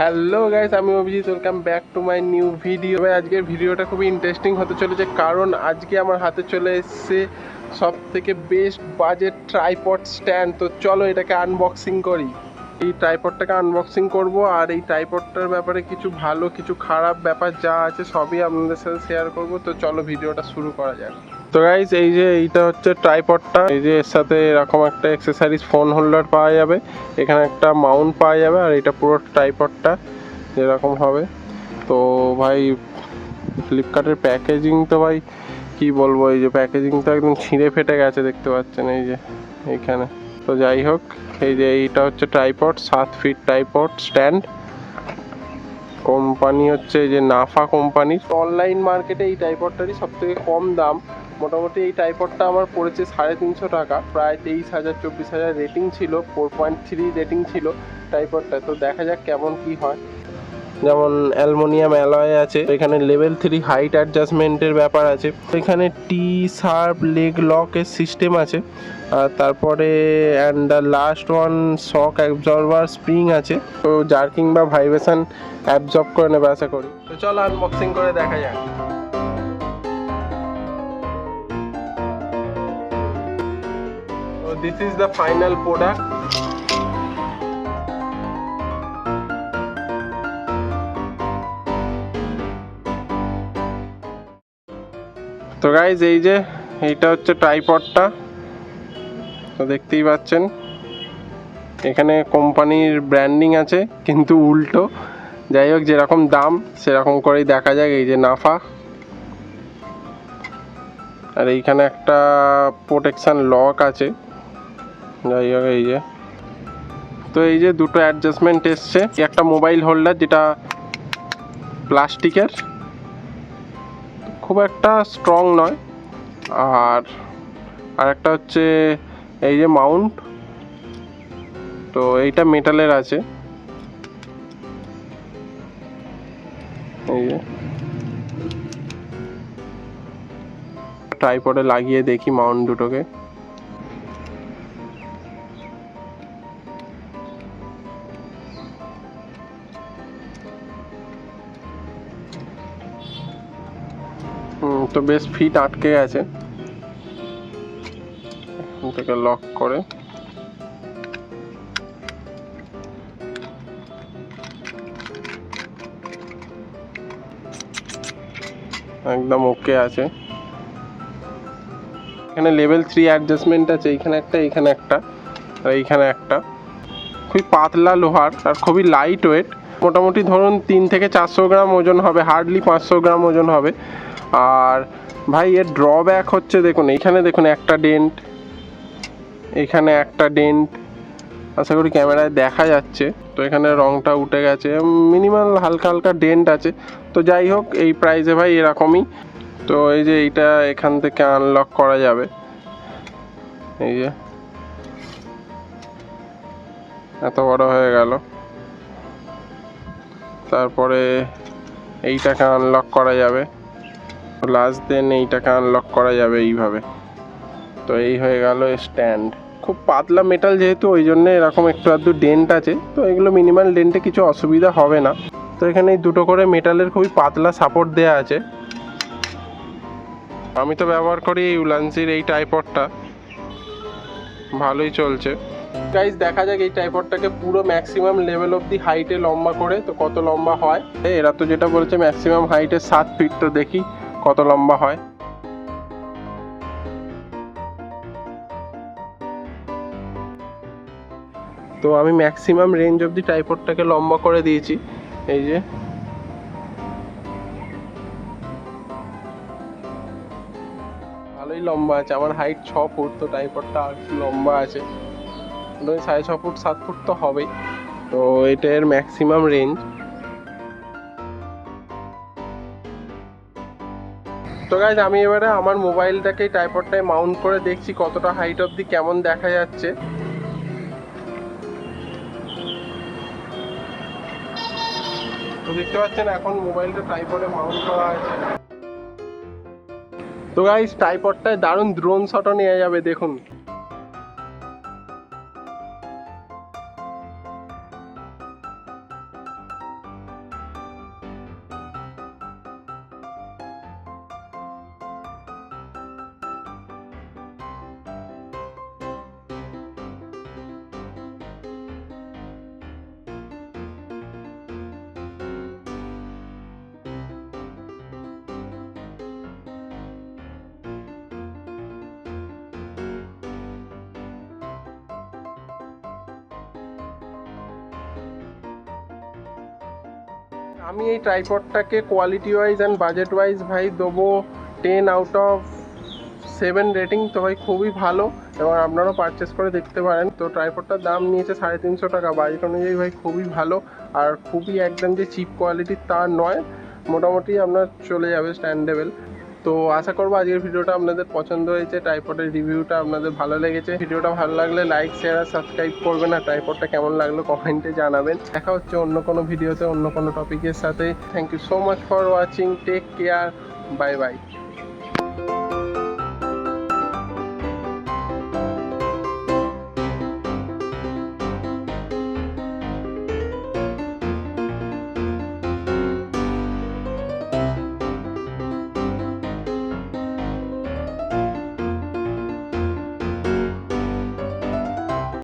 Hello guys, আমি Abhijit. Welcome back to my new video. আজকের ভিডিওটা খুবই ইন্টারেস্টিং হতে চলেছে, কারণ আজকে আমার হাতে চলে এসেছে সব থেকে বেস্ট বাজেট ট্রাইপড স্ট্যান্ড। তো চলো এটাকে আনবক্সিং করি। এই ট্রাইপডটাকে আনবক্সিং করব, আর এই ট্রাইপডটার ব্যাপারে কিছু ভালো কিছু খারাপ ব্যাপার যা আছে সবই আপনাদের সাথে শেয়ার করব। তো চলো ভিডিওটা শুরু করা যাক। তো গাইস, এই যে এইটা হচ্ছে ট্রাইপডটা। এই যে এর সাথে এরকম একটা অ্যাক্সেসরিজ ফোন হোল্ডার পাওয়া যাবে, এখানে একটা মাউন্ট পাওয়া যাবে, আর এটা পুরো ট্রাইপডটা যেরকম হবে। তো ভাই ফ্লিপকার্টের প্যাকেজিং তো ভাই কি বলবো, এই যে প্যাকেজিং তো একদম ছিঁড়ে ফেটে গেছে, দেখতে পাচ্ছেন এই যে এইখানে। তো যাই হোক, এই যে এইটা হচ্ছে tripod, 7 feet tripod stand. Company হচ্ছে এই যে নাফা কোম্পানি। অনলাইন মার্কেটে এই ট্রাইপডটারই সব থেকে কম দাম। মোটামুটি এই ট্রাইপডটা আমার পড়েছে 350 টাকা, প্রায় 23,000-24,000 রেটিং ছিল, 4.3 রেটিং ছিল ট্রাইপডটা। তো দেখা যাক কেমন কি হয়। যেমন অ্যালুমিনিয়াম অ্যালয় আছে, এখানে লেভেল 3 হাইট অ্যাডজাস্টমেন্টের ব্যাপার আছে, এখানে টি শার্প লেগ লকের সিস্টেম আছে, আর তারপরে and the last one shock absorber spring আছে। তো জার্কিং বা ভাইব্রেশন অ্যাবজর্ব করে নেবে আশা করি। তো চলো আনবক্সিং করে দেখা যাক। So this is the final product. তো গাইজ, এই যে এইটা হচ্ছে ট্রাইপডটা, তো দেখতেই পাচ্ছেন এখানে কোম্পানির ব্র্যান্ডিং আছে কিন্তু উল্টো। যাই হোক, যেরকম দাম সেরকম করেই দেখা যাক। এই যে নাফা, আর এইখানে একটা প্রোটেকশান লক আছে। যাই হোক, এই যে তো এই যে দুটো অ্যাডজাস্টমেন্ট এসছে, একটা মোবাইল হোল্ডার যেটা প্লাস্টিকের, খুব একটা স্ট্রং নয়, আর একটা হচ্ছে এই যে মাউন্ট, তো এইটা মেটালের আছে। এই যে ট্রাইপডে লাগিয়ে দেখি মাউন্ট দুটোকে। তো বেশ ফিট আটকে গেছে, এটাকে লক করে একদম ওকে আছে। এখানে লেভেল 3 অ্যাডজাস্টমেন্ট আছে, এইখানে একটা, এইখানে একটা, আর এইখানে একটা। খুবই পাতলা লোহার আর খুবই লাইট ওয়েট। মোটামুটি ধরুন 3 থেকে 400 গ্রাম ওজন হবে, হার্ডলি 500 গ্রাম ওজন হবে। আর ভাই এর ড্রব্যাক হচ্ছে, দেখুন এইখানে দেখুন একটা ডেন্ট, এখানে একটা ডেন্ট, আশা করি ক্যামেরায় দেখা যাচ্ছে। তো এখানে রংটা উঠে গেছে, মিনিমাল হালকা হালকা ডেন্ট আছে। তো যাই হোক, এই প্রাইসে ভাই এরকমই। তো এই যে এইটা এখান থেকে আনলক করা যাবে, এই যে এত বড় হয়ে গেল। তারপরে এইটাকে আনলক করা যাবে, লাস্ট দেন এইটাকে আনলক করা যাবে এইভাবে। তো এই হয়ে গেল স্ট্যান্ড। খুব পাতলা মেটাল যেহেতু, ওই জন্য এরকম একটু আধটু ডেন্ট আছে। তো এগুলো মিনিমাল ডেন্টে কিছু অসুবিধা হবে না। তো এখানে এই দুটো করে মেটালের খুবই পাতলা সাপোর্ট দেওয়া আছে। আমি তো ব্যবহার করি এই উলানসির এই ট্রাইপডটা, ভালোই চলছে। গাইজ দেখা যাক এই ট্রাইপডটাকে পুরো ম্যাক্সিমাম লেভেল অফ দি হাইটে লম্বা করে, তো কত লম্বা হয়। এরা তো যেটা বলছে ম্যাক্সিমাম হাইটে 7 ফিট, তো দেখি কত লম্বা হয়। তো আমি ম্যাক্সিমাম রেঞ্জ অফ দি ট্রাইপডটাকে লম্বা করে দিয়েছি, এই যে ভালোই লম্বা আছে। আমার হাইট 6 ফুট, তো ট্রাইপডটা আর একটু লম্বা আছে, 6.5 ফুট 7 ফুট তো হবেই। তো এটা এর ম্যাক্সিমাম রেঞ্জ। তো গাইজ, আমি এবারে আমার মোবাইলটাকে ট্রাইপডটায় মাউন্ট করে দেখছি কতটা হাইট অবধি কেমন দেখা যাচ্ছে। তো দেখতে পাচ্ছেন এখন মোবাইলটা ট্রাইপডে মাউন্ট করা আছে। তো গাইস, ট্রাইপডটায় দারুণ ড্রোন শটও নেওয়া যাবে, দেখুন। আমি এই ট্রাইপডটাকে quality wise and budget wise ভাই দেবো 10/7 রেটিং। তো ভাই খুবই ভালো, এবং আপনারাও পারচেস করে দেখতে পারেন। তো ট্রাইপডটার দাম নিয়েছে 350 টাকা, বাজেট অনুযায়ী ভাই খুবই ভালো, আর খুবই একদম যে চিপ কোয়ালিটির তা নয়, মোটামুটি আপনার চলে যাবে স্ট্যান্ডেবল। তো আশা করবো আজকের ভিডিওটা আপনাদের পছন্দ হয়েছে, ট্রাইপডের রিভিউটা আপনাদের ভালো লেগেছে। ভিডিওটা ভালো লাগলে লাইক, শেয়ার আর সাবস্ক্রাইব করবেন, আর ট্রাইপডটা কেমন লাগলো কমেন্টে জানাবেন। দেখা হচ্ছে অন্য কোনো ভিডিওতে অন্য কোনো টপিকের সাথে। Thank you so much for watching, take care, bye by.